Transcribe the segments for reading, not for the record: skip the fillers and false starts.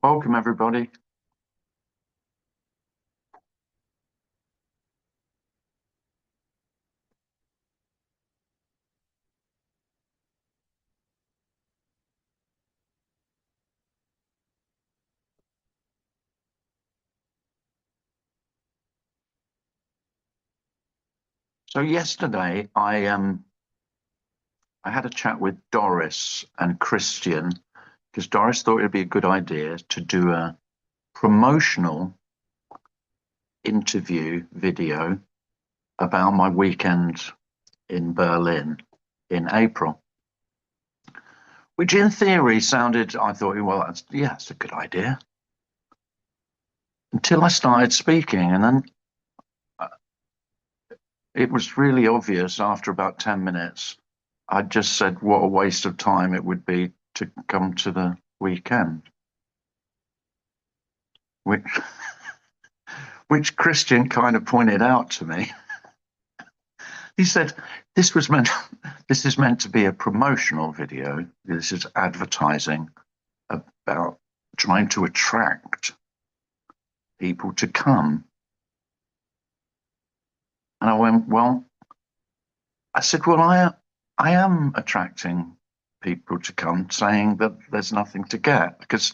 Welcome, everybody. So yesterday, I had a chat with Doris and Christian because Doris thought it'd be a good idea to do a promotional interview video about my weekend in Berlin in April, which in theory sounded, I thought, well, that's a good idea. Until I started speaking, and then it was really obvious after about 10 minutes. I just said what a waste of time it would be to come to the weekend, which which Christian kind of pointed out to me. He said this is meant to be a promotional video. This is advertising about trying to attract people to come. And I went, well, I said, well, I am attracting people to come, saying that there's nothing to get, because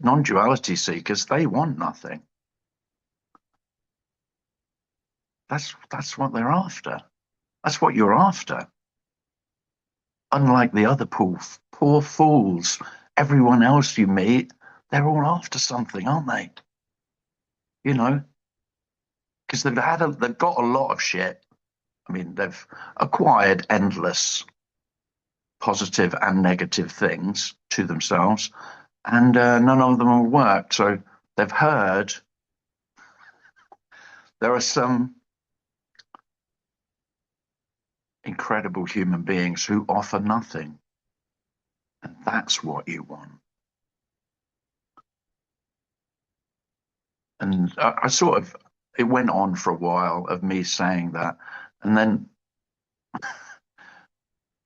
non-duality seekers, they want nothing. That's what they're after. That's what you're after. Unlike the other poor fools, everyone else you meet, they're all after something, aren't they? You know, because they've got a lot of shit. I mean, they've acquired endless positive and negative things to themselves, and none of them will work. So they've heard there are some incredible human beings who offer nothing, and that's what you want. And I sort of, it went on for a while of me saying that, and then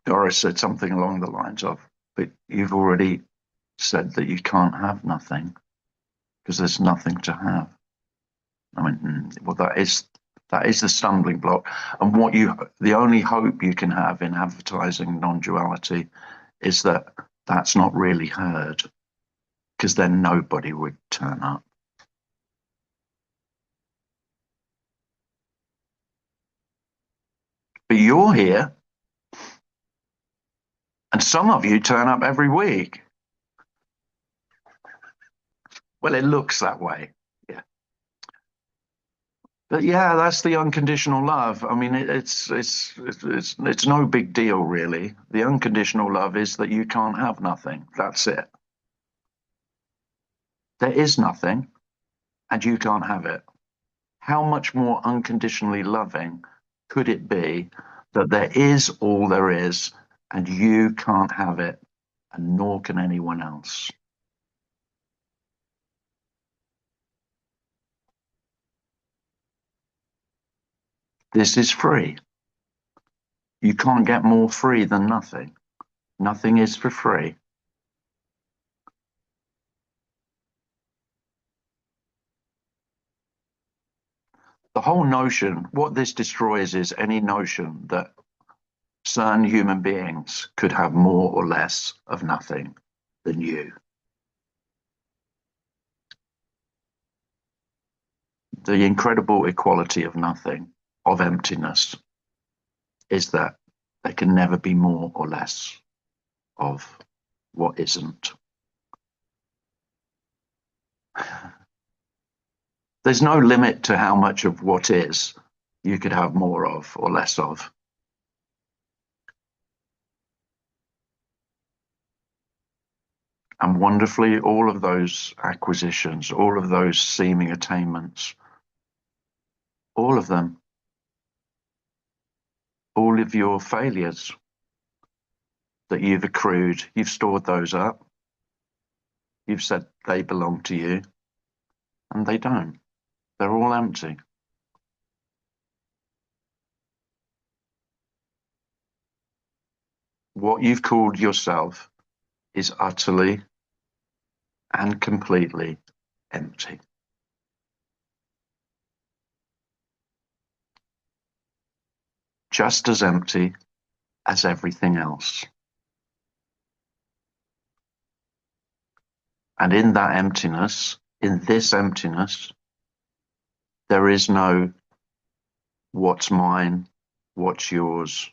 Doris said something along the lines of, but you've already said that you can't have nothing because there's nothing to have. I mean, well, that is the stumbling block. And the only hope you can have in advertising non-duality is that that's not really heard, because then nobody would turn up. But you're here, and some of you turn up every week. Well, it looks that way. Yeah. But yeah, that's the unconditional love. I mean, it's no big deal, really. The unconditional love is that you can't have nothing. That's it. There is nothing, and you can't have it. How much more unconditionally loving could it be that there is all there is, and you can't have it, and nor can anyone else? This is free. You can't get more free than nothing. Nothing is for free. The whole notion, what this destroys is any notion that certain human beings could have more or less of nothing than you. The incredible equality of nothing, of emptiness, is that there can never be more or less of what isn't. There's no limit to how much of what is you could have more of or less of. And wonderfully, all of those acquisitions, all of those seeming attainments, all of them, all of your failures that you've accrued, you've stored those up. You've said they belong to you, and they don't. They're all empty. What you've called yourself is utterly and completely empty. Just as empty as everything else. And in that emptiness, in this emptiness, there is no what's mine, what's yours,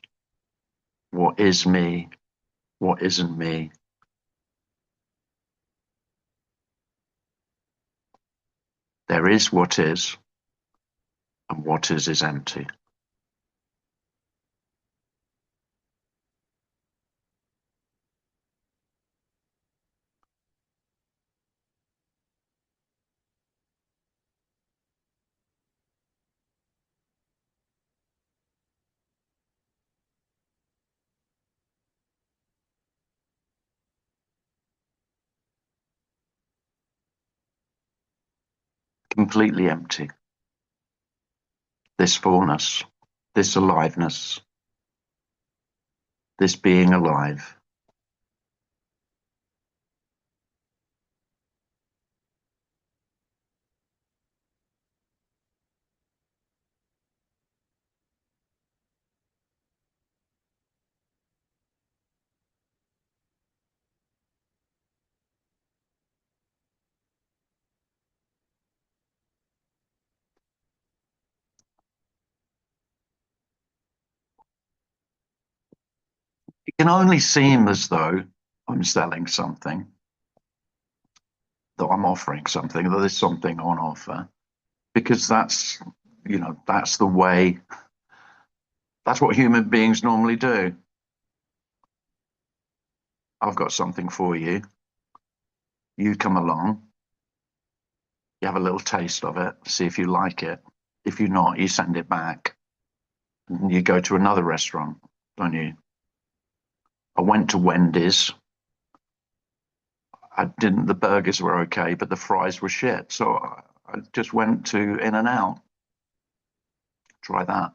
what is me, what isn't me. There is what is, and what is empty. Completely empty. This fullness, this aliveness, this being alive. It can only seem as though I'm selling something, that I'm offering something, that there's something on offer, because that's the way, that's what human beings normally do. I've got something for you. You come along, you have a little taste of it, see if you like it. If you're not, you send it back. And you go to another restaurant, don't you? I went to Wendy's. I didn't. The burgers were okay, but the fries were shit. So I just went to In and Out. Try that.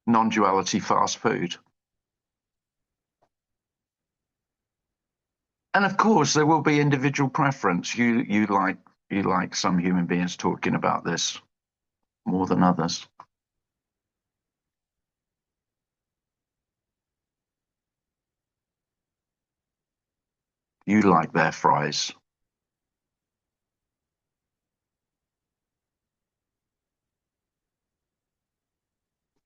Non-duality fast food. And of course, there will be individual preference. You like some human beings talking about this more than others. You like their fries.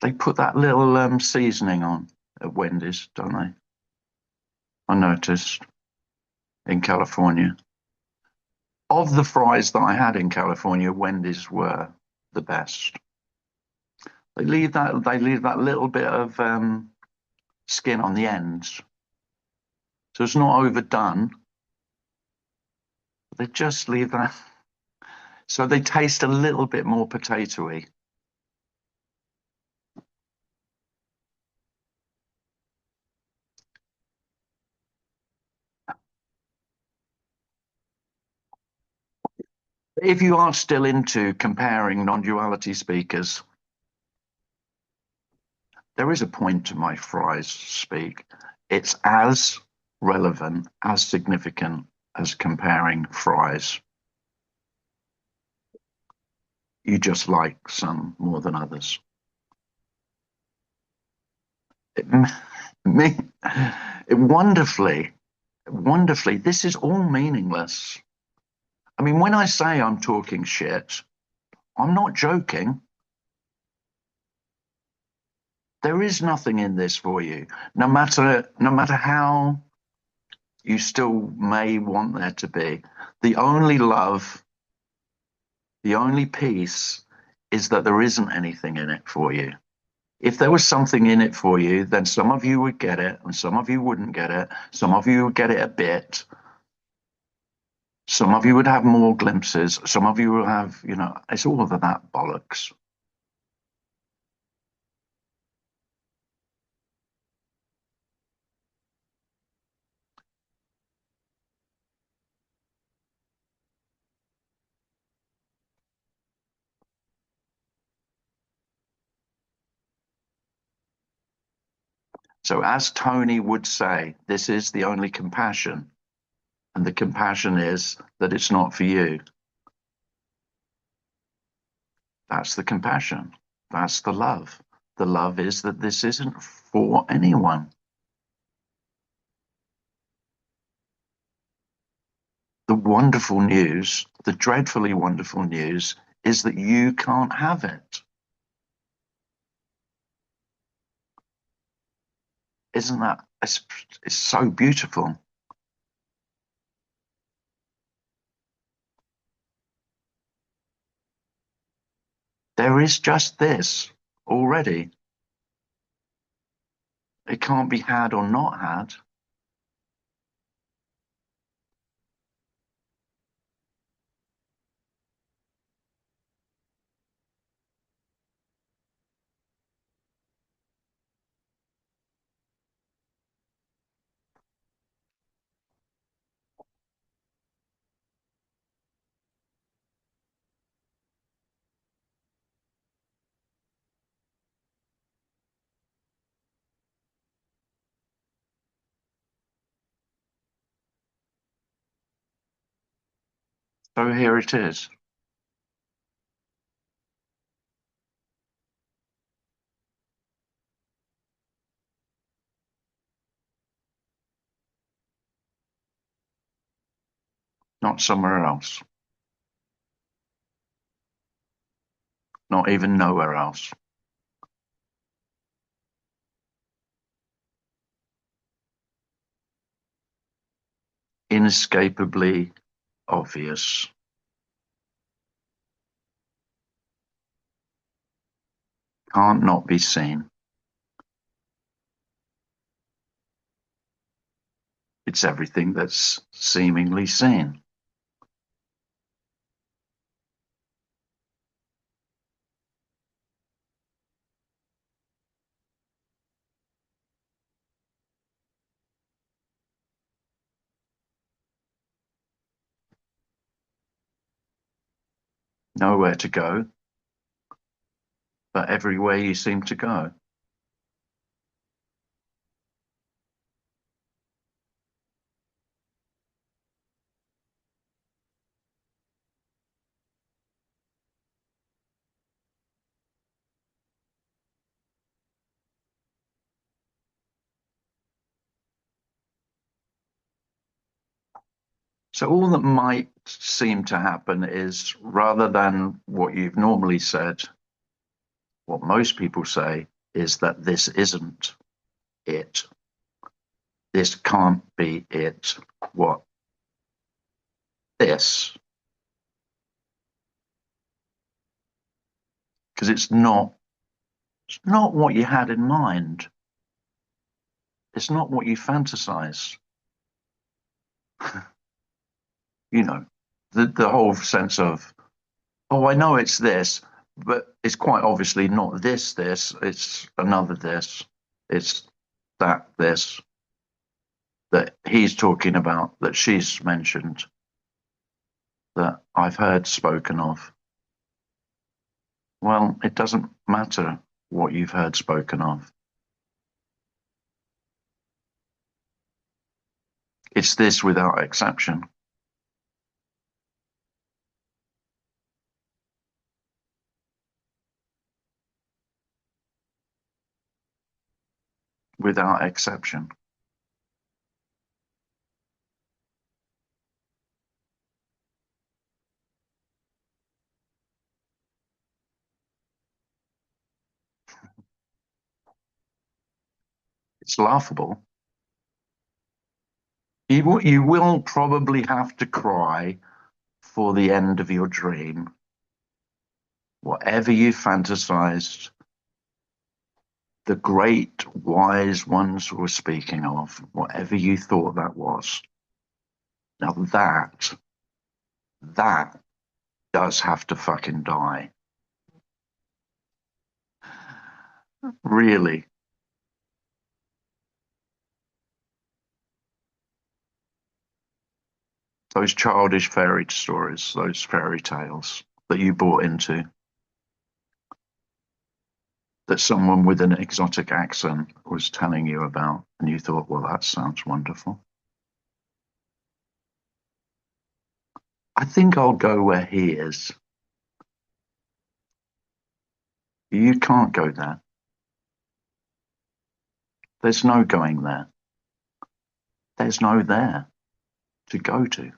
They put that little seasoning on at Wendy's, don't they? I noticed in California. Of the fries that I had in California, Wendy's were the best. They leave that little bit of skin on the ends, so it's not overdone. They just leave that, so they taste a little bit more potatoey. If you are still into comparing non-duality speakers, there is a point to my fries speak. It's as relevant, as significant as comparing fries. You just like some more than others. It, me, wonderfully, this is all meaningless. I mean, when I say I'm talking shit, I'm not joking. There is nothing in this for you, no matter how you still may want there to be. The only love, the only peace is that there isn't anything in it for you. If there was something in it for you, then some of you would get it and some of you wouldn't get it. Some of you would get it a bit. Some of you would have more glimpses. Some of you will have, it's all of that bollocks. So as Tony would say, this is the only compassion. And the compassion is that it's not for you. That's the compassion. That's the love. The love is that this isn't for anyone. The wonderful news, the dreadfully wonderful news, is that you can't have it. Isn't that, it's so beautiful. There is just this already. It can't be had or not had. So here it is. Not somewhere else. Not even nowhere else. Inescapably obvious. Can't not be seen. It's everything that's seemingly seen. Nowhere to go, but everywhere you seem to go. So all that might seem to happen is rather than what you've normally said, what most people say is that this isn't it. This can't be it. What? This. Because it's not what you had in mind. It's not what you fantasize. You know, the whole sense of, oh, I know it's this, but it's quite obviously not this, it's another this. It's that this that he's talking about, that she's mentioned, that I've heard spoken of. Well, it doesn't matter what you've heard spoken of. It's this without exception. Without exception. It's laughable. You will probably have to cry for the end of your dream. Whatever you fantasized, the great wise ones were speaking of, whatever you thought that was. Now that does have to fucking die. Really. Those childish fairy stories, those fairy tales that you bought into, that someone with an exotic accent was telling you about, and you thought, well, that sounds wonderful? I think I'll go where he is. You can't go there. There's no going there. There's no there to go to.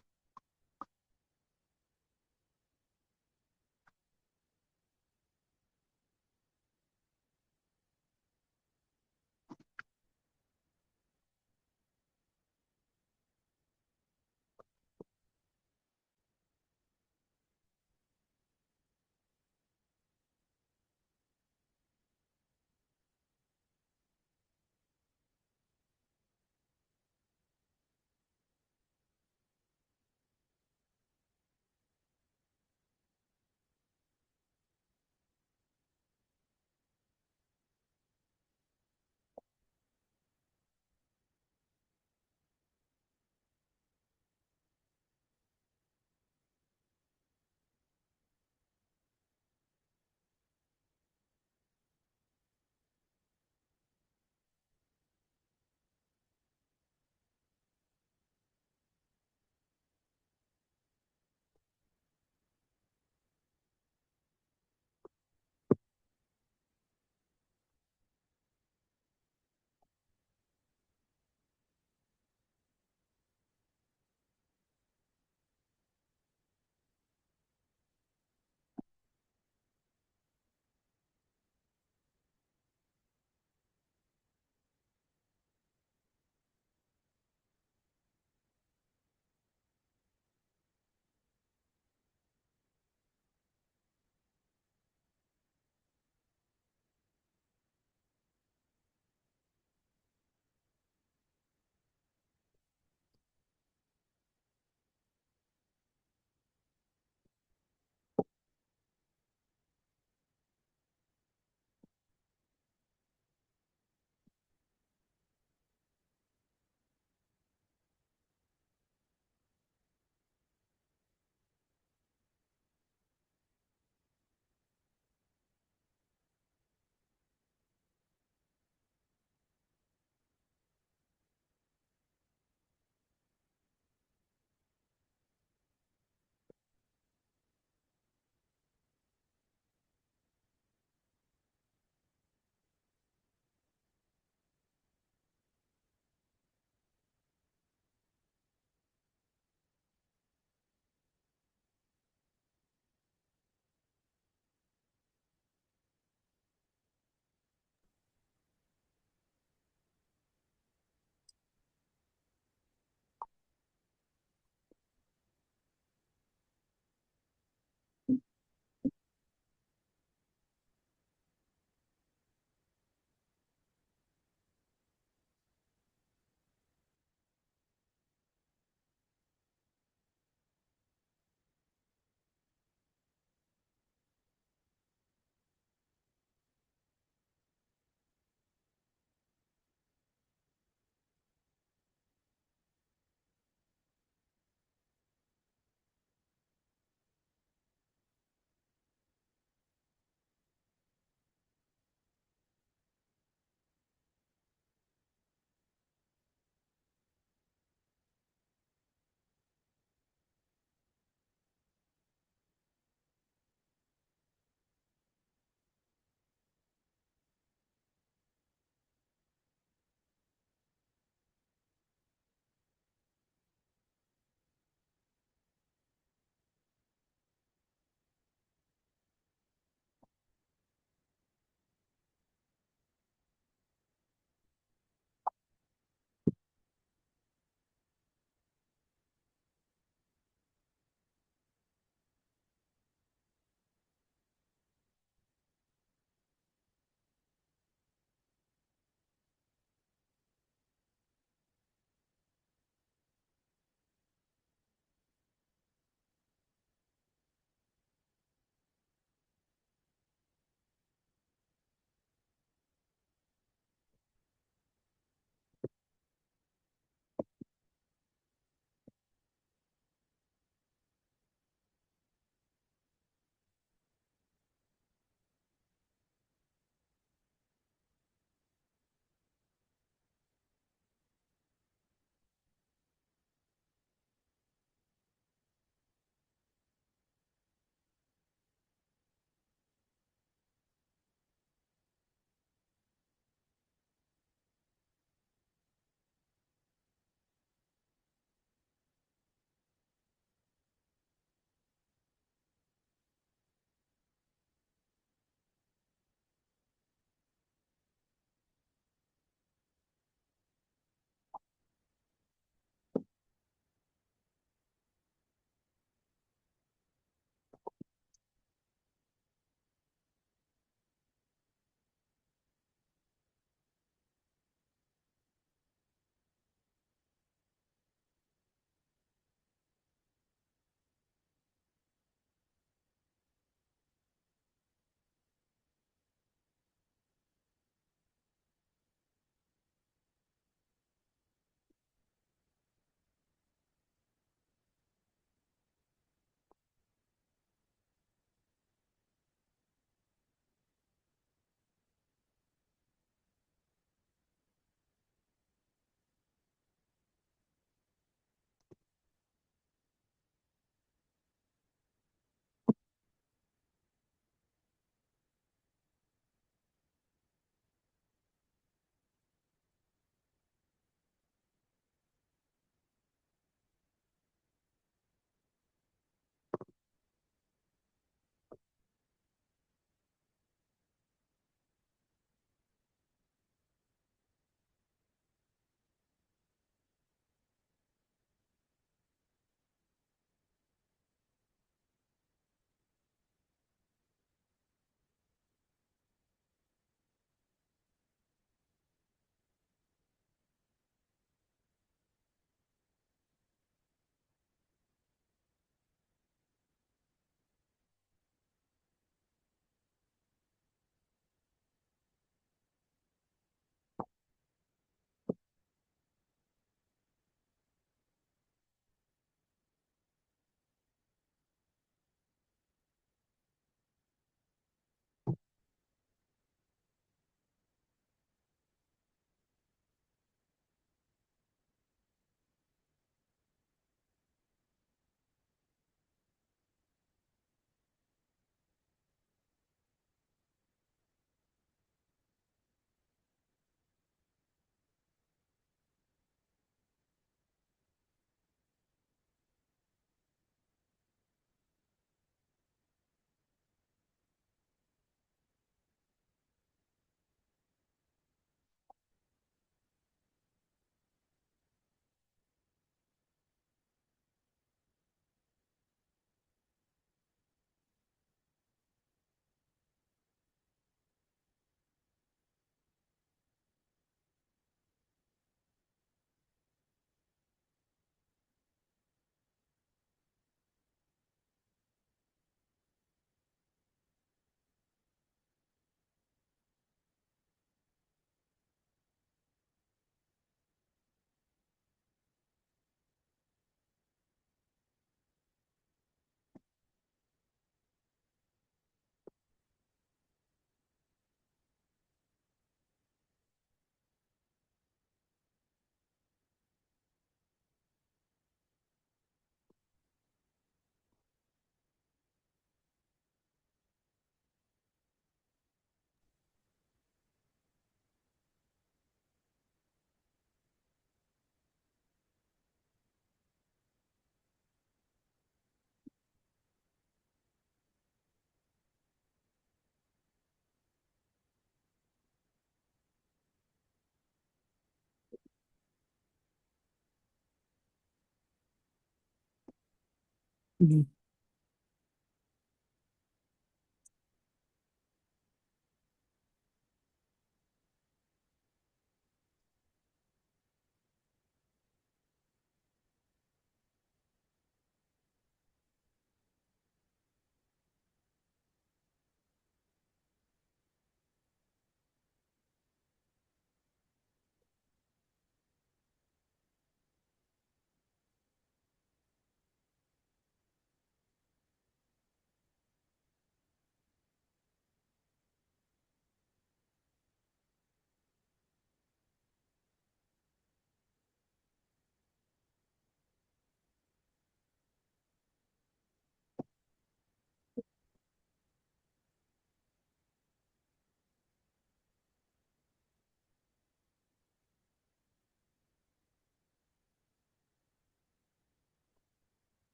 Mhm.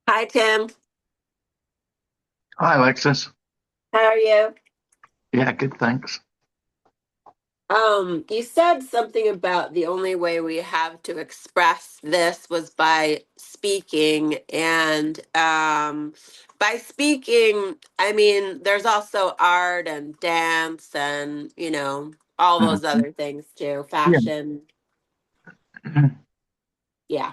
Hi, Tim. Hi, Alexis. How are you? Yeah, good, thanks. You said something about the only way we have to express this was by speaking, and by speaking, I mean there's also art and dance and, all those Mm. other things too, Yeah. fashion. Yeah.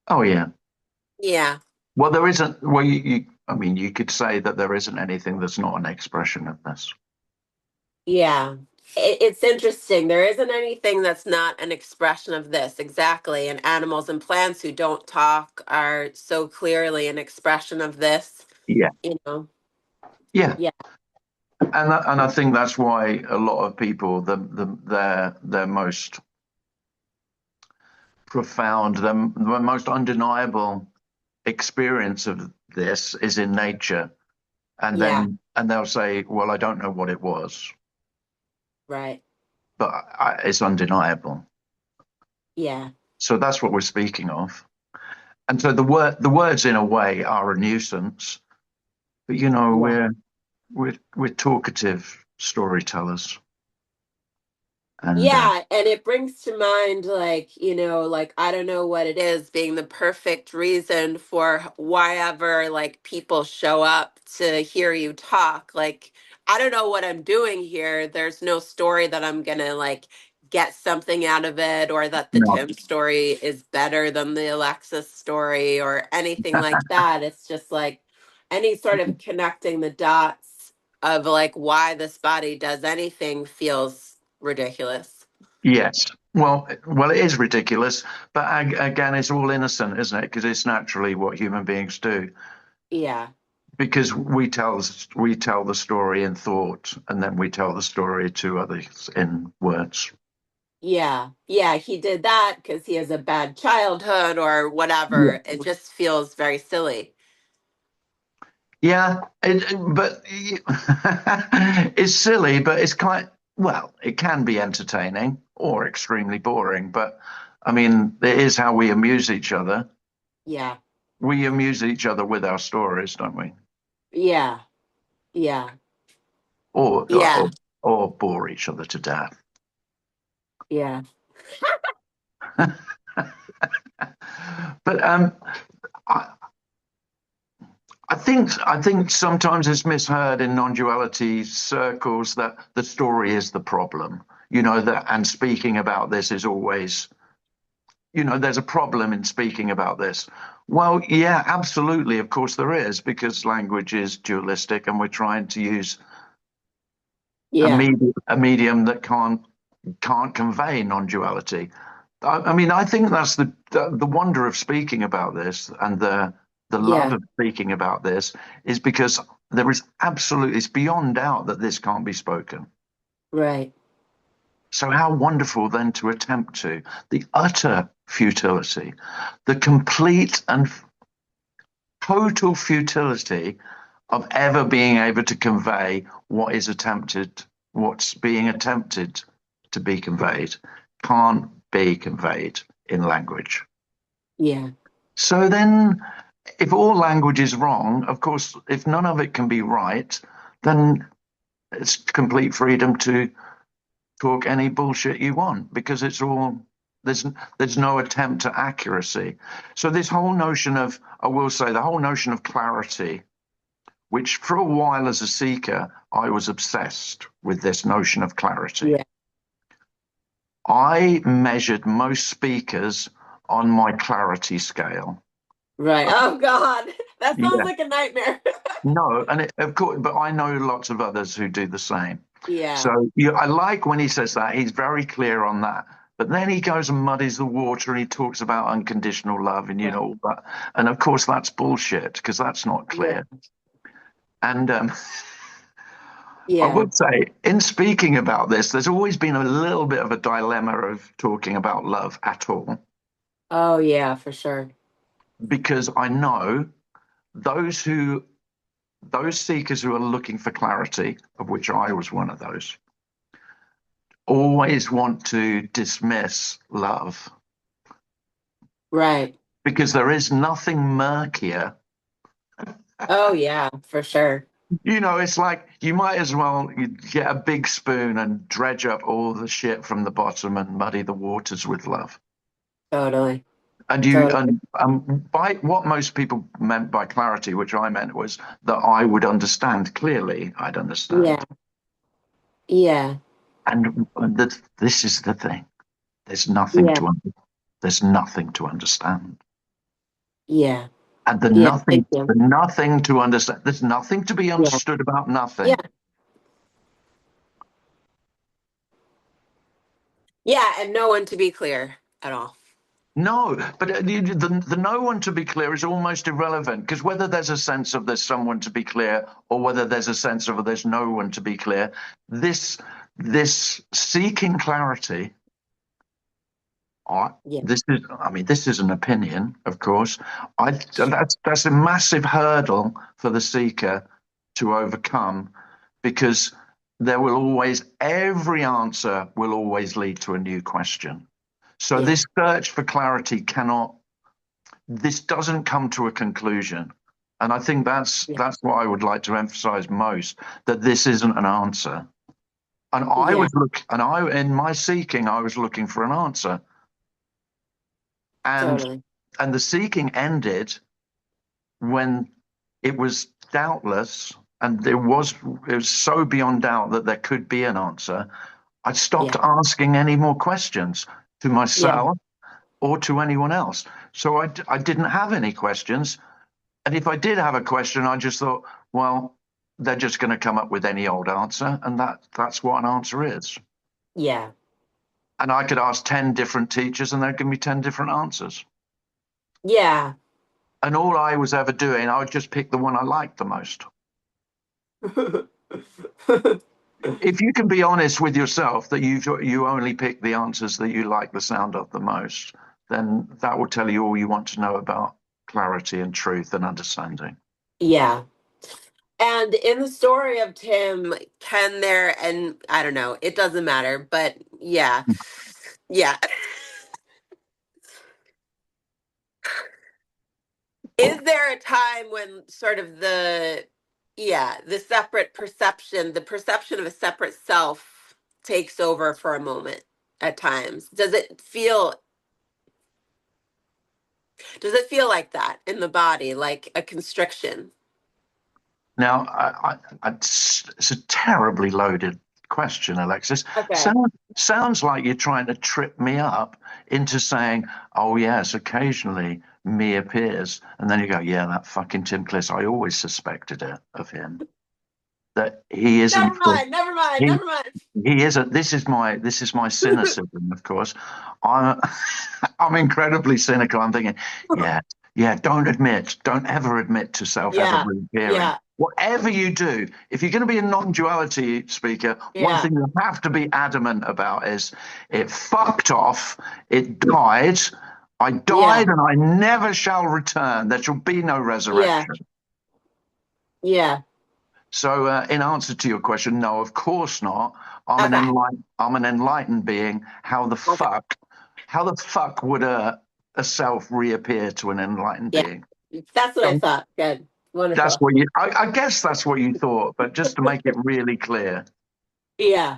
Oh, yeah. Yeah. Well, there isn't. Well, I mean, you could say that there isn't anything that's not an expression of this. Yeah. It's interesting. There isn't anything that's not an expression of this, exactly. And animals and plants who don't talk are so clearly an expression of this, Yeah. you know. Yeah. Yeah. And I think that's why a lot of people, their most profound, the most undeniable experience of this is in nature, Yeah. and they'll say, "Well, I don't know what it was, Right. but it's undeniable." Yeah. So that's what we're speaking of. And so the words, in a way, are a nuisance, but Yeah. we're talkative storytellers, and Yeah, and it brings to mind, like, like I don't know what it is being the perfect reason for why ever like people show up to hear you talk. Like, I don't know what I'm doing here. There's no story that I'm gonna like get something out of it, or that the no, Tim story is better than the Alexis story or anything like that. It's just like any sort of connecting the dots of like why this body does anything feels ridiculous. yes. Well, it is ridiculous, but again, it's all innocent, isn't it? Because it's naturally what human beings do. Yeah. Because we tell the story in thought, and then we tell the story to others in words. Yeah. Yeah. He did that because he has a bad childhood or Yeah. whatever. It just feels very silly. Yeah, but it's silly, but it's well, it can be entertaining or extremely boring. But I mean, it is how we amuse each other. Yeah. We amuse each other with our stories, don't we? Yeah. Yeah. Or Yeah. or, or bore each other to death. Yeah. But I, I think sometimes it's misheard in non-duality circles that the story is the problem. That, and speaking about this is always, there's a problem in speaking about this. Well, yeah, absolutely. Of course there is, because language is dualistic and we're trying to use Yeah. a medium that can't convey non-duality. I mean, I think that's the wonder of speaking about this, and the love Yeah. of speaking about this is because there is absolutely, it's beyond doubt that this can't be spoken. Right. So how wonderful then to attempt to the utter futility, the complete and total futility of ever being able to convey what's being attempted to be conveyed, can't be conveyed in language. Yeah. So then, if all language is wrong, of course, if none of it can be right, then it's complete freedom to talk any bullshit you want because it's all there's there's no attempt at accuracy. So this whole notion of, I will say, the whole notion of clarity, which for a while as a seeker I was obsessed with this notion of clarity. Yeah. I measured most speakers on my clarity scale. Right. Oh God, that sounds Yeah, like a nightmare. no, and of course, but I know lots of others who do the same. Yeah. So I like when he says that. He's very clear on that. But then he goes and muddies the water and he talks about unconditional love and Right. all that. And of course, that's bullshit because that's not Yeah. clear. And I Yeah. would say, in speaking about this, there's always been a little bit of a dilemma of talking about love at all Oh yeah, for sure. because I know those who those seekers who are looking for clarity, of which I was one of those, always want to dismiss love Right. because there is nothing murkier. Oh yeah, for sure. It's like you might as well get a big spoon and dredge up all the shit from the bottom and muddy the waters with love. Totally. And you Totally. and by what most people meant by clarity, which I meant, was that I would understand clearly. I'd Yeah. understand, Yeah. and this is the thing. There's nothing Yeah. to there's nothing to understand. Yeah. And Yeah. Thank you. the nothing to understand. There's nothing to be Yeah. understood about Yeah. nothing. Yeah. And no one to be clear at all. No, but the no one to be clear is almost irrelevant because whether there's a sense of there's someone to be clear or whether there's a sense of there's no one to be clear, this this seeking clarity, I, Yeah. this is an opinion, of course. That's a massive hurdle for the seeker to overcome because every answer will always lead to a new question. So Yeah. this search for clarity this doesn't come to a conclusion. And I think Yeah. that's what I would like to emphasize most, that this isn't an answer. And Yeah. in my seeking, I was looking for an answer. And Totally. the seeking ended when it was doubtless, and it was so beyond doubt that there could be an answer. I stopped Yeah. asking any more questions to Yeah. myself or to anyone else. So I didn't have any questions. And if I did have a question, I just thought, well, they're just going to come up with any old answer. And that's what an answer is. Yeah. And I could ask 10 different teachers and they'd give me 10 different answers. Yeah. And all I was ever doing, I would just pick the one I liked the most. If you can be honest with yourself that you only pick the answers that you like the sound of the most, then that will tell you all you want to know about clarity and truth and understanding. Yeah. And in the story of Tim, can there, and I don't know, it doesn't matter, but yeah. Yeah. Is there a time when sort of the separate perception, the perception of a separate self takes over for a moment at times? Does it feel like that in the body, like a constriction? Now, it's a terribly loaded question, Alexis. Okay. Sounds like you're trying to trip me up into saying, "Oh yes, occasionally me appears," and then you go, "Yeah, that fucking Tim Cliss. I always suspected it of him that he isn't Never full. mind, never mind, He never mind. he is a, this is my cynicism, of course. I'm I'm incredibly cynical. I'm thinking, yeah, yeah, don't ever admit to self ever Yeah. reappearing. Yeah. Whatever you do, if you're going to be a non-duality speaker, one Yeah. thing you have to be adamant about is it fucked off, it died, I Yeah. died and I never shall return. There shall be no Yeah. resurrection. Yeah. So, in answer to your question, no, of course not. Okay. I'm an enlightened being. Okay. How the fuck would a self reappear to an enlightened Yeah. being? That's what I thought. Good. That's Wonderful. what you, I guess that's what you thought, but just to make it really clear. Yeah.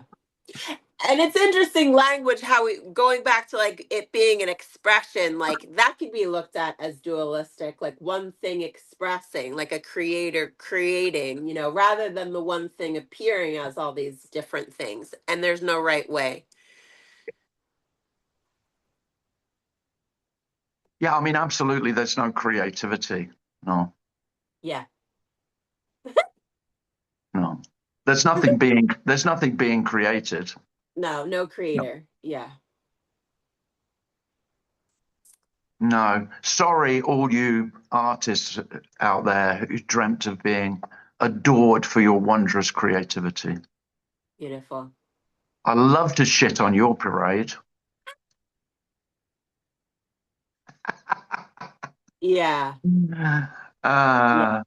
And it's interesting language how we going back to like it being an expression, like that could be looked at as dualistic, like one thing expressing, like a creator creating, rather than the one thing appearing as all these different things. And there's no right way. Yeah, I mean, absolutely, there's no creativity. No, Yeah. no. There's nothing being created. No, no No. creator. Yeah. No. Sorry, all you artists out there who dreamt of being adored for your wondrous creativity. Beautiful. I love to shit on your parade. Yeah. Yeah. Uh,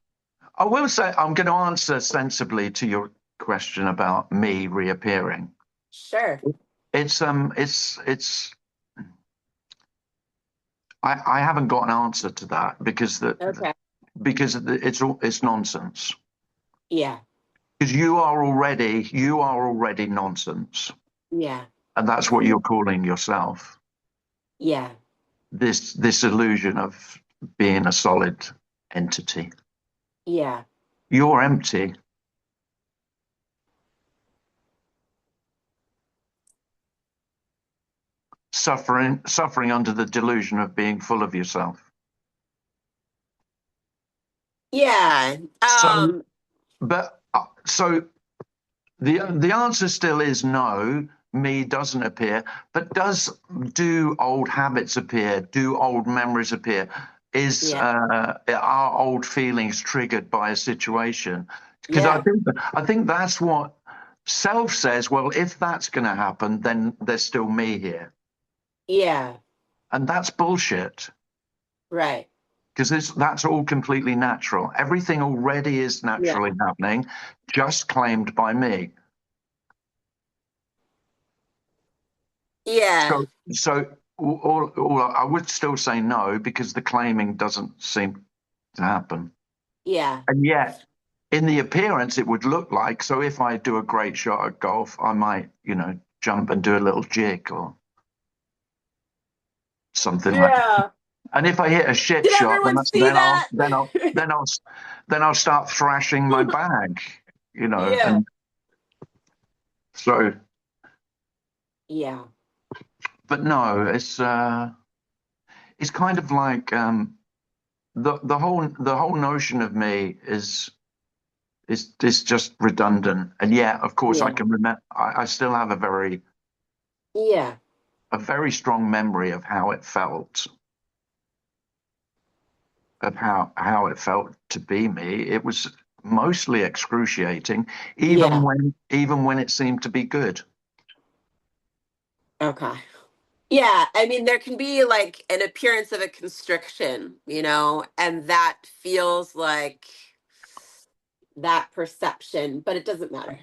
I will say I'm going to answer sensibly to your question about me reappearing. Sure. It's I haven't got an answer to that Okay. because it's nonsense. Yeah. Because you are already nonsense, Yeah. and that's what you're calling yourself. Yeah. This illusion of being a solid entity. Yeah. You're empty, suffering under the delusion of being full of yourself. Yeah. So, so the answer still is no. Me doesn't appear, but do old habits appear? Do old memories appear? Is Yeah. are old feelings triggered by a situation? Because Yeah. I think that's what self says. Well, if that's going to happen, then there's still me here, Yeah. and that's bullshit. Right. Because that's all completely natural. Everything already is Yeah. naturally happening, just claimed by me. Yeah. So I would still say no because the claiming doesn't seem to happen. Yeah. And yet, in the appearance, it would look like. So if I do a great shot at golf, I might, jump and do a little jig or something like that. Yeah. And if I hit a shit Did shot, everyone see that? then I'll start thrashing my bag, Yeah. and so. Yeah. But no, it's kind of like the whole notion of me is just redundant. And yeah, of course, I Yeah. can remember. I still have Yeah. a very strong memory of how it felt, of how it felt to be me. It was mostly excruciating, Yeah. even when it seemed to be good. Okay. Yeah. I mean, there can be like an appearance of a constriction, and that feels like that perception, but it doesn't matter.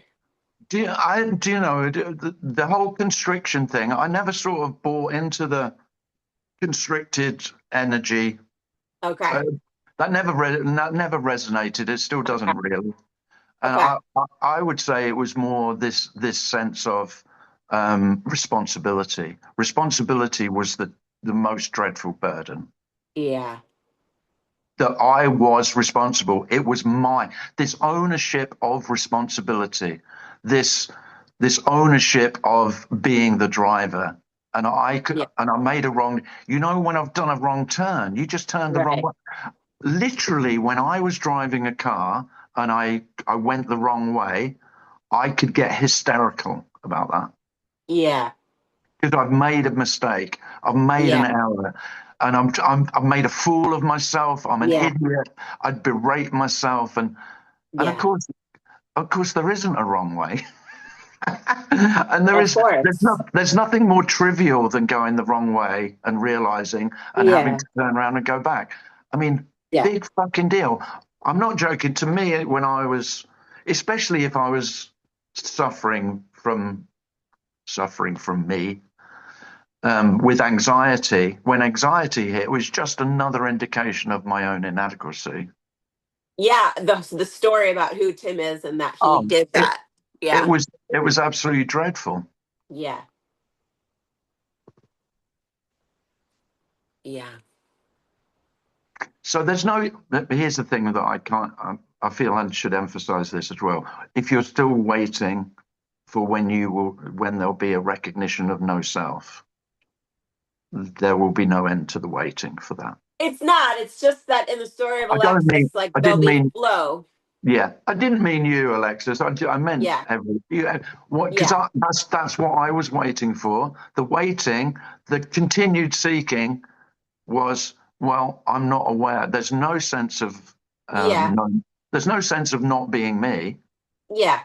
Do you know the whole constriction thing? I never sort of bought into the constricted energy. Okay. Uh, that never resonated. It still doesn't Okay. really. And Okay. I would say it was more this sense of responsibility. Responsibility was the most dreadful burden. Yeah. That I was responsible. It was this ownership of responsibility, this this ownership of being the driver. Yeah. And I made a wrong. When I've done a wrong turn, you just turned the wrong Right. way. Literally, when I was driving a car and I went the wrong way, I could get hysterical about that Yeah. because I've made a mistake. I've made an Yeah. error, and I've made a fool of myself. I'm an Yeah. idiot. I'd berate myself, and Yeah. of course, there isn't a wrong way, and Of course. there's nothing more trivial than going the wrong way and realizing and having Yeah. to turn around and go back. I mean, Yeah. big fucking deal. I'm not joking. To me, especially if I was suffering from me, with anxiety. When anxiety hit, it was just another indication of my own inadequacy. Yeah, the story about who Tim is and that he Um, did it that. it Yeah. was it was absolutely dreadful. Yeah. Yeah. So there's no. Here's the thing that I can't. I feel I should emphasize this as well. If you're still waiting for when there'll be a recognition of no self, there will be no end to the waiting for that. It's not. It's just that in the story of I don't mean. Alexis, like I there'll didn't be mean. flow. Yeah, I didn't mean you, Alexis. I meant Yeah. every. Yeah, what? Because Yeah. that's what I was waiting for. The waiting, the continued seeking was. Well, I'm not aware. There's no sense of. Yeah. No, there's no sense of not being me. Yeah.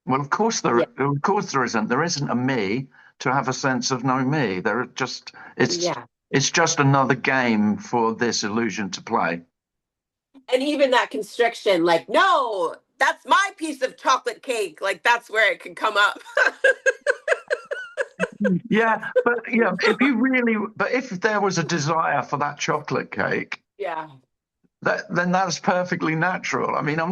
Well, Yeah. of course there isn't. There isn't a me to have a sense of no me. Yeah. it's just another game for this illusion to play. And even that constriction, like, no, that's my piece of chocolate cake. Like that's where it can come up. Yeah, but if there was a desire for that chocolate cake, Yeah. then that's perfectly natural. I mean, Yeah.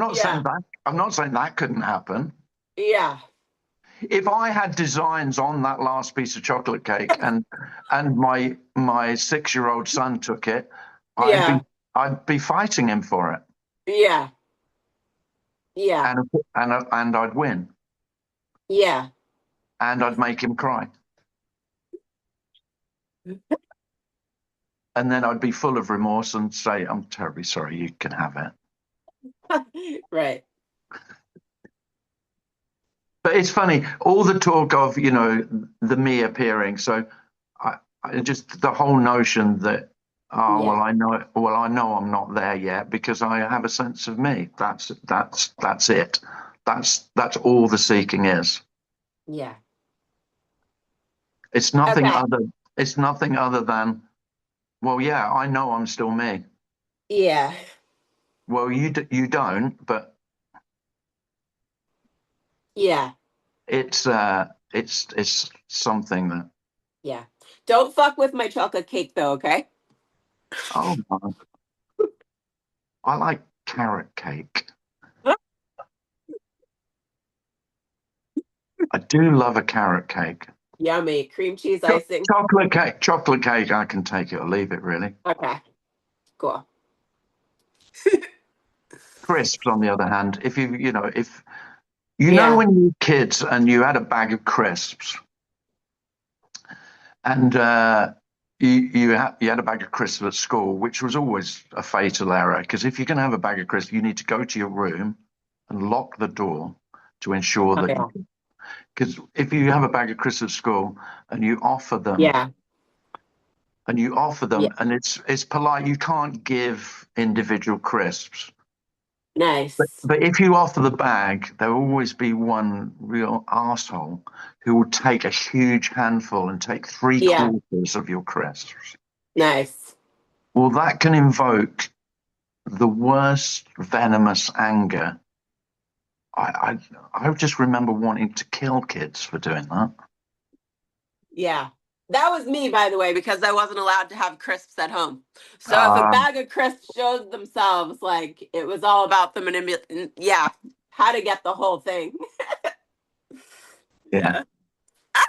I'm not saying that couldn't happen. Yeah. If I had designs on that last piece of chocolate cake and my 6-year-old son took it, I'd be Yeah. I'd be fighting him for it, Yeah. Yeah. and I'd win, Yeah. and I'd make him cry, and then I'd be full of remorse and say, "I'm terribly sorry. You can have it." Right. But it's funny, all the talk of the me appearing. So I just the whole notion that Yeah. I know I'm not there yet because I have a sense of me. That's it. That's all the seeking is. Yeah. It's nothing Okay. other. It's nothing other than, well, yeah, I know I'm still me. Yeah. Well, you don't, but Yeah. it's something that. Yeah. Don't fuck with my chocolate cake though, okay? Oh, I like carrot cake. I do love a carrot cake. Yummy. Cream cheese icing. Chocolate cake. I can take it or leave it. Really. Okay. Cool. Crisps, on the other hand, if if Yeah. when you were kids and you had a bag of crisps and you had a bag of crisps at school, which was always a fatal error because if you're going to have a bag of crisps, you need to go to your room and lock the door to ensure Oh, that yeah. because if you have a bag of crisps at school and you offer them Yeah. Yeah. and it's polite, you can't give individual crisps. Nice. But if you offer the bag, there will always be one real asshole who will take a huge handful and take three Yeah. quarters of your crisps. Nice. Well, that can invoke the worst venomous anger. I just remember wanting to kill kids for doing that. Yeah. That was me, by the way, because I wasn't allowed to have crisps at home. So if a Uh, bag of crisps showed themselves, like it was all about the yeah, how to get the whole thing. yeah, Yeah.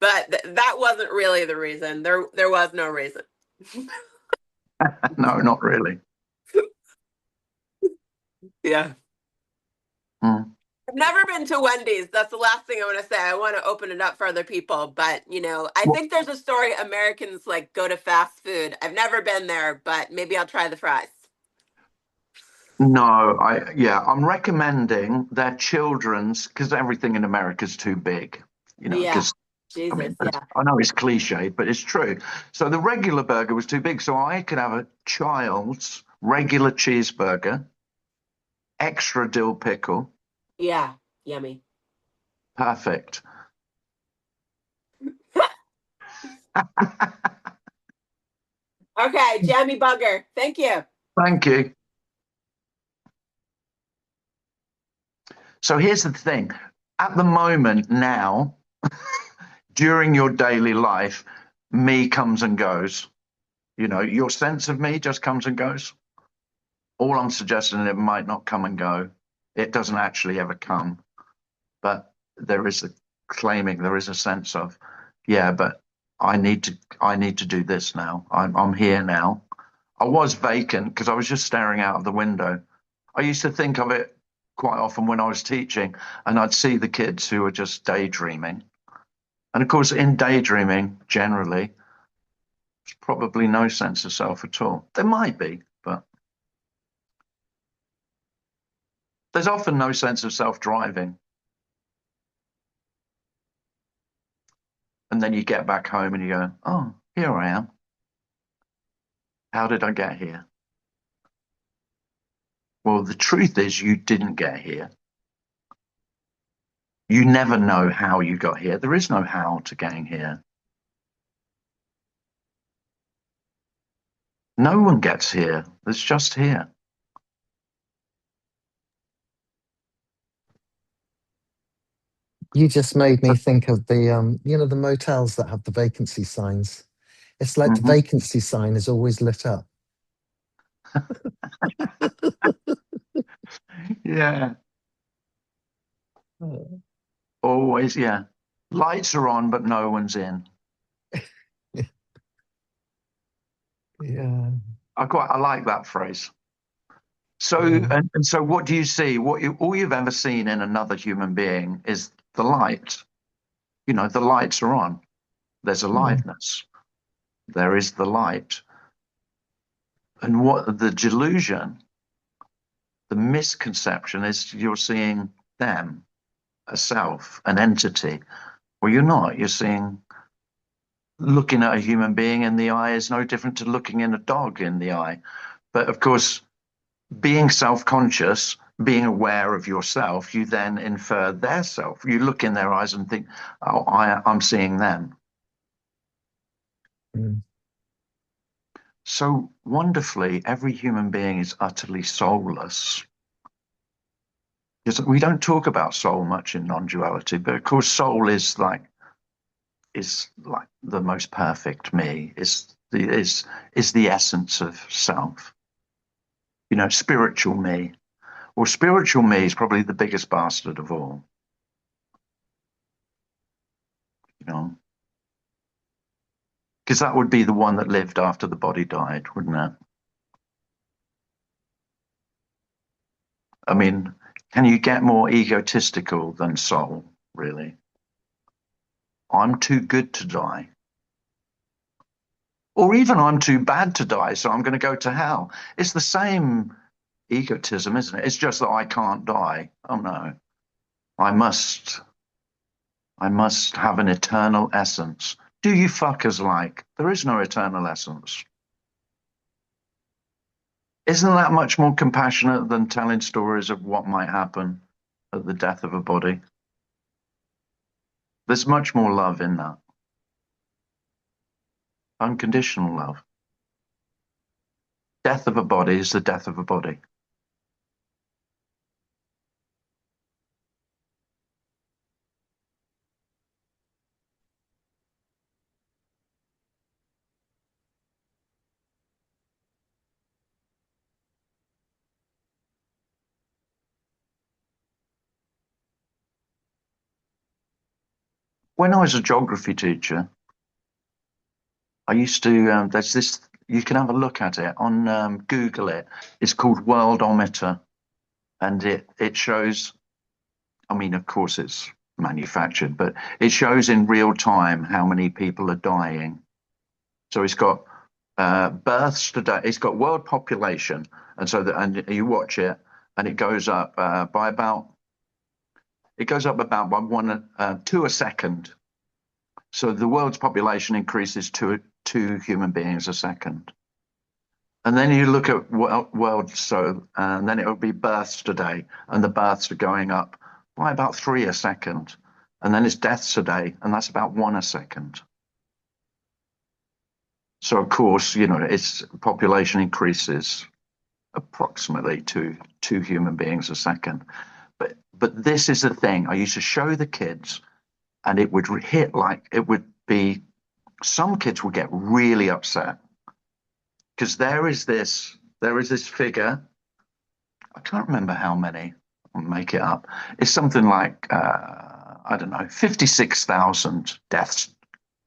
But that wasn't really the reason. There was no reason. no, not really. Yeah. Mm. I've never been to Wendy's. That's the last thing I want to say. I want to open it up for other people, but I Well, think there's a story Americans like go to fast food. I've never been there, but maybe I'll try the fries. no, I'm recommending their children's because everything in America is too big, Yeah. because I Jesus, mean, yeah. I know it's cliche, but it's true. So the regular burger was too big, so I could have a child's regular cheeseburger, extra dill pickle, Yeah. Yummy. perfect. Okay, Jammy Bugger. Thank you. Thank you. So here's the thing. At the moment now, during your daily life, me comes and goes. Your sense of me just comes and goes. All I'm suggesting, it might not come and go. It doesn't actually ever come, but there is a sense of, yeah, but I need to do this now. I'm here now. I was vacant because I was just staring out of the window. I used to think of it quite often when I was teaching, and I'd see the kids who were just daydreaming. And of course, in daydreaming, generally, there's probably no sense of self at all. There might be, but there's often no sense of self driving. And then you get back home and you go, oh, here I am. How did I get here? Well, the truth is, you didn't get here. You never know how you got here. There is no how to getting here. No one gets here. It's just here. You just made me think of the motels that have the vacancy signs. It's like the Mhm. vacancy sign is always lit up. Yeah, Oh. always. Yeah. Lights are on, but no one's in. Yeah. I like that phrase. So, Yeah. and so what do you see? All you've ever seen in another human being is the light. The lights are on. There's Hmm. aliveness. There is the light. And what the delusion, the misconception is you're seeing them, a self, an entity. Well, you're not. You're seeing, looking at a human being in the eye is no different to looking in a dog in the eye. But of course, being self-conscious, being aware of yourself, you then infer their self. You look in their eyes and think, oh, I'm seeing them. Hmm. So wonderfully, every human being is utterly soulless. Because we don't talk about soul much in non-duality, but of course, soul is like the most perfect me. Is the essence of self. Spiritual me. Well, spiritual me is probably the biggest bastard of all. You know, because that would be the one that lived after the body died, wouldn't it? I mean, can you get more egotistical than soul, really? I'm too good to die. Or even I'm too bad to die, so I'm going to go to hell. It's the same egotism, isn't it? It's just that I can't die. Oh no. I must I must have an eternal essence. Do you fuckers like? There is no eternal essence. Isn't that much more compassionate than telling stories of what might happen at the death of a body? There's much more love in that. Unconditional love. Death of a body is the death of a body. When I was a geography teacher, I used to, there's this, you can have a look at it on Google it. It's called Worldometer. And it shows, I mean, of course it's manufactured, but it shows in real time how many people are dying. So it's got births today, it's got world population. And you watch it and it goes up about by two a second. So the world's population increases to two human beings a second. And then you look at and then it would be births today, and the births are going up by about three a second. And then it's deaths today, and that's about one a second. So of course, its population increases approximately to two human beings a second. But this is the thing I used to show the kids, and it would hit like it would be. Some kids would get really upset because there is this figure. I can't remember how many. I'll make it up. It's something like I don't know, 56,000 deaths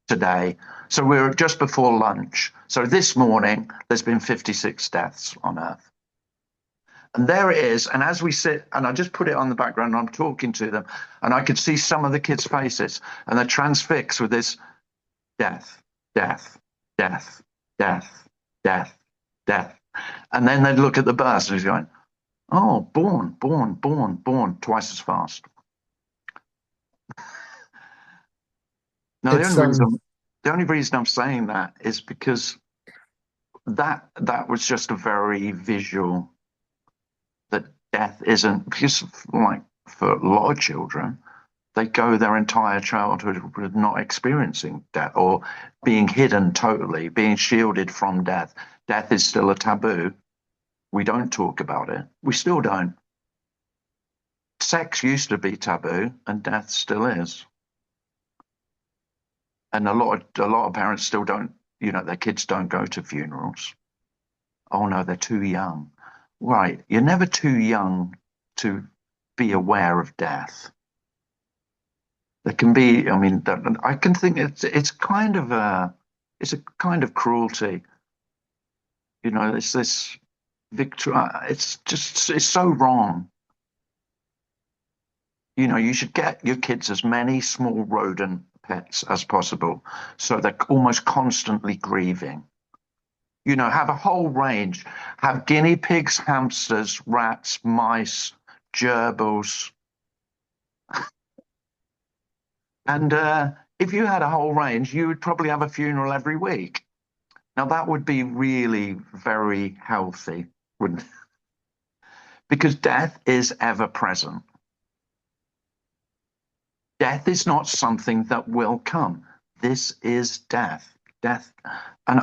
today. So we're just before lunch. So this morning, there's been 56 deaths on Earth. And there it is. And as we sit, and I just put it on the background, and I'm talking to them, and I could see some of the kids' faces, and they're transfixed with this death, death, death, death, death, death. And then they'd look at the bus and he's going, oh, born, born, born, born, twice as fast. Now, It's the only reason I'm saying that is because that was just a very visual, that death isn't, because like for a lot of children, they go their entire childhood with not experiencing death or being hidden totally, being shielded from death. Death is still a taboo. We don't talk about it. We still don't. Sex used to be taboo, and death still is. And a lot of parents still don't, their kids don't go to funerals. Oh no, they're too young. Right, you're never too young to be aware of death. There can be, I mean, I can think it's kind of a cruelty. It's this victory. It's so wrong. You should get your kids as many small rodent pets as possible, so they're almost constantly grieving. Have a whole range. Have guinea pigs, hamsters, rats, mice, gerbils. And if you had a whole range, you would probably have a funeral every week. Now, that would be really very healthy, wouldn't it? Because death is ever present. Death is not something that will come. This is death. Death. And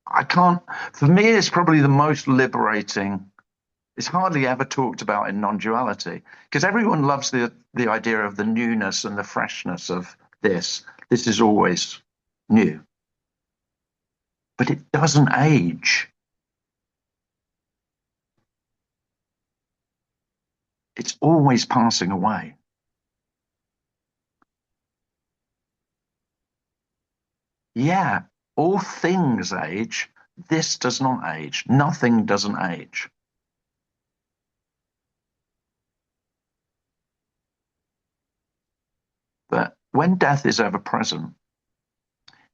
I can't, for me, it's probably the most liberating. It's hardly ever talked about in non-duality because everyone loves the idea of the newness and the freshness of this. This is always new. But it doesn't age. It's always passing away. Yeah, all things age. This does not age. Nothing doesn't age. But when death is ever present,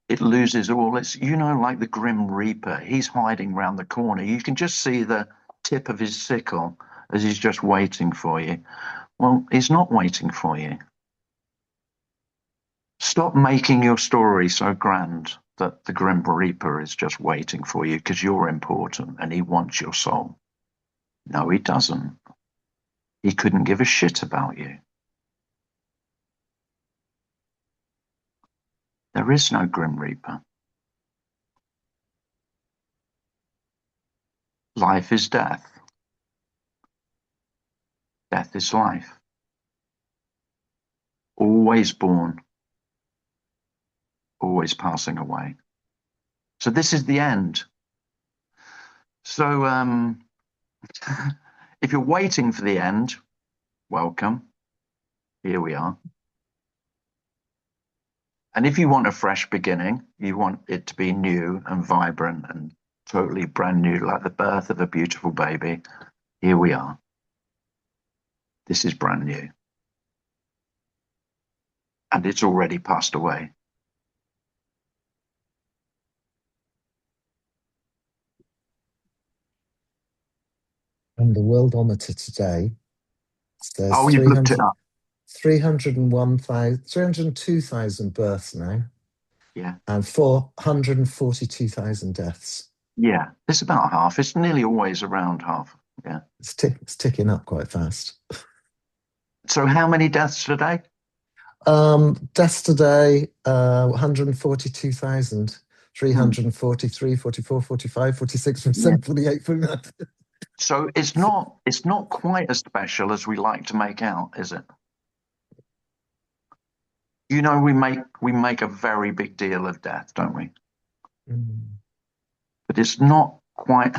it loses all its, like the Grim Reaper. He's hiding round the corner. You can just see the tip of his sickle as he's just waiting for you. Well, he's not waiting for you. Stop making your story so grand that the Grim Reaper is just waiting for you because you're important and he wants your soul. No, he doesn't. He couldn't give a shit about you. There is no Grim Reaper. Life is death. Death is life. Always born, always passing away. So this is the end. So if you're waiting for the end, welcome. Here we are. And if you want a fresh beginning, you want it to be new and vibrant and totally brand new, like the birth of a beautiful baby, here we are. This is brand new. And it's already passed away. And the worldometer today says Oh, you've looked it up. 302,000 births now. Yeah. And 442,000 deaths. Yeah, it's about half. It's nearly always around half. Yeah. It's ticking up quite fast. So how many deaths today? Deaths today, 142,000. 343, 44, 45, 46, 47, 48, 49. So it's not quite as special as we like to make out, is it? You know, we make a very big deal of death, don't we? Mm. But it's not quite.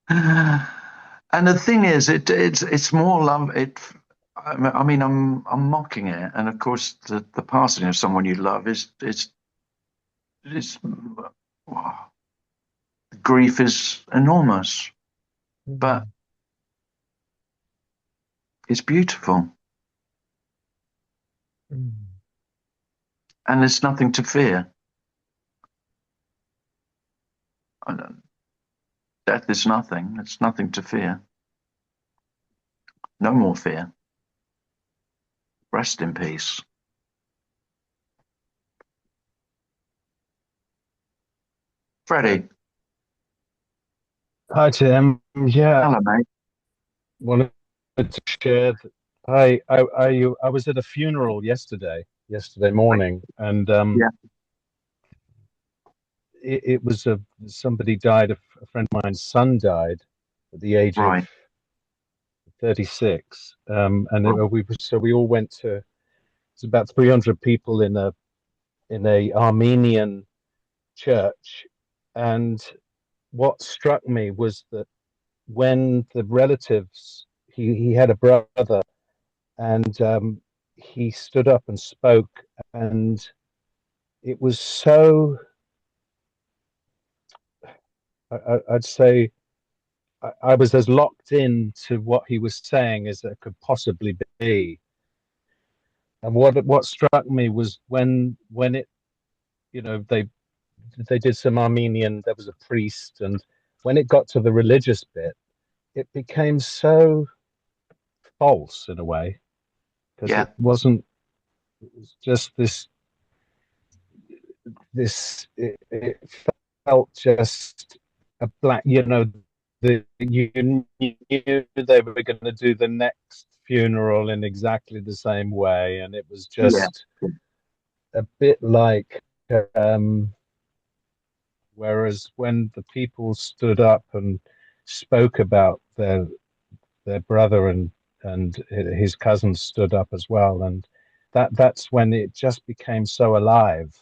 And the thing is, it's more love. I mean, I'm mocking it, and of course, the passing of someone you love is wow, grief is enormous, but Mm. it's beautiful, Mm. and there's nothing to fear. Death is nothing. It's nothing to fear. No more fear. Rest in peace. Freddie, Hi, Tim. Yeah, hello, mate. wanted to share. I was at a funeral yesterday morning, and Yeah, it was somebody died. A friend of mine's son died at the age of right, 36, and right. we all went to. It's about 300 people in a Armenian church, and what struck me was that when the relatives, he had a brother, and he stood up and spoke, and it was so, I'd say, I was as locked in to what he was saying as it could possibly be. And what struck me was when it, they did some Armenian, there was a priest, and when it got to the religious bit, it became so false in a way, because Yeah, it was just it felt just a black, you knew they were going to do the next funeral in exactly the same way, and it was yeah, just a bit like, um, whereas when the people stood up and spoke about their brother, and his cousins stood up as well, and that's when it just became so alive.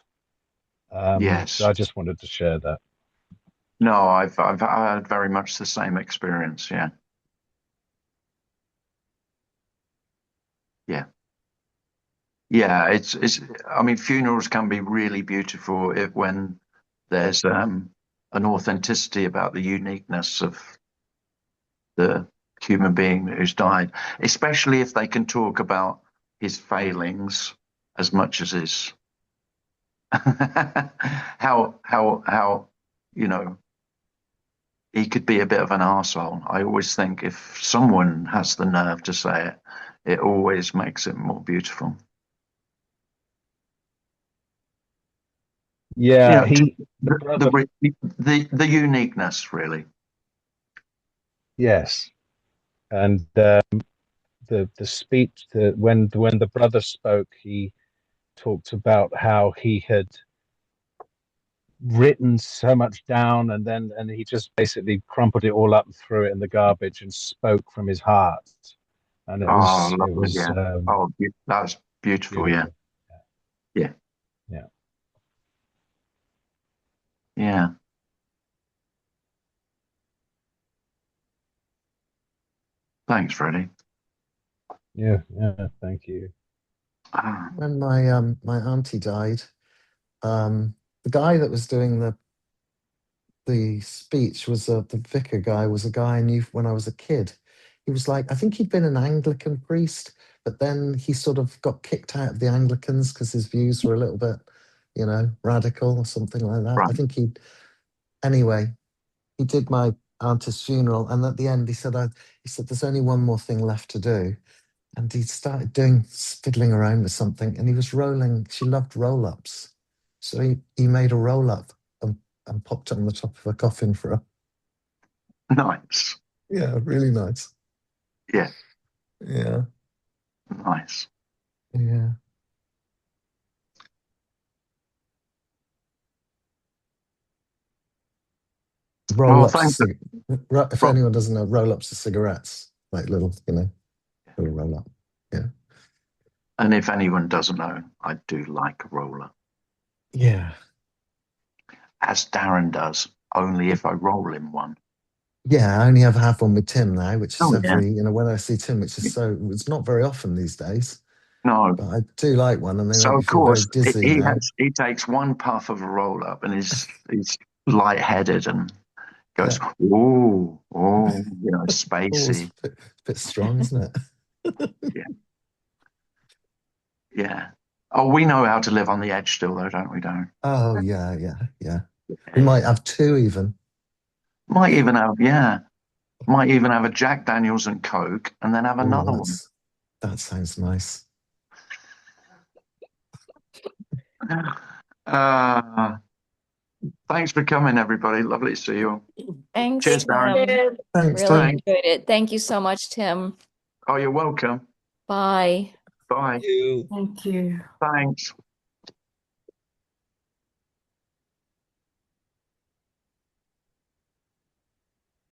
So yes. I just wanted to share that. No, I've had very much the same experience. Yeah, yeah, yeah. It's. I mean, funerals can be really beautiful when there's an authenticity about the uniqueness of the human being who's died, especially if they can talk about his failings as much as his how you know he could be a bit of an arsehole. I always think if someone has the nerve to say it, it always makes it more beautiful. You Yeah, know, the brother. the uniqueness, really. Yes, and the speech, when the brother spoke, he talked about how he had written so much down, and he just basically crumpled it all up and threw it in the garbage and spoke from his heart, and it Oh, was it lovely, was yeah. Oh, that's beautiful, yeah, beautiful. yeah, Yeah, yeah. Thanks, Freddie. yeah, yeah. Thank you. Ah, When my auntie died, the guy that was doing the speech was the vicar guy was a guy I knew when I was a kid. He was like, I think he'd been an Anglican priest, but then he sort of got kicked out of the Anglicans because his views were a little bit, radical or something like that. right. I think anyway, he did my auntie's funeral, and at the end he said, there's only one more thing left to do. And he started fiddling around with something, and he was rolling. She loved roll ups. So he made a roll up and popped it on the top of a coffin for her. Nice. Yeah, really nice. Yeah, Yeah, nice. yeah. Roll Well, ups. thank you. If Rob. anyone doesn't know, roll ups are cigarettes, like little roll up. Yeah. And if anyone doesn't know, I do like a roller, Yeah. as Darren does, only if I roll in one. Yeah, I only ever have one with Tim now, which is Oh, yeah. when I see Tim, which is it's not very often these days, No. but I do like one, and they So make me of feel very course dizzy now. he takes one puff of a roll up and he's lightheaded and goes, Yeah. oh, Oh, it's spacey. a bit strong, isn't it? Yeah. Yeah. Oh, we know how to live on the edge still, though, don't we, Darren? Oh, yeah. We Yeah. might have two even. Might even have a Jack Daniels and Coke, and then have another one. That sounds nice. Thanks for coming, everybody. Lovely to see you. Thanks, Cheers, Darren. Tim. Thanks, Really Tim. enjoyed it. Thank you so much, Tim. Oh, you're welcome. Bye. Bye. You. Thank you. Thanks.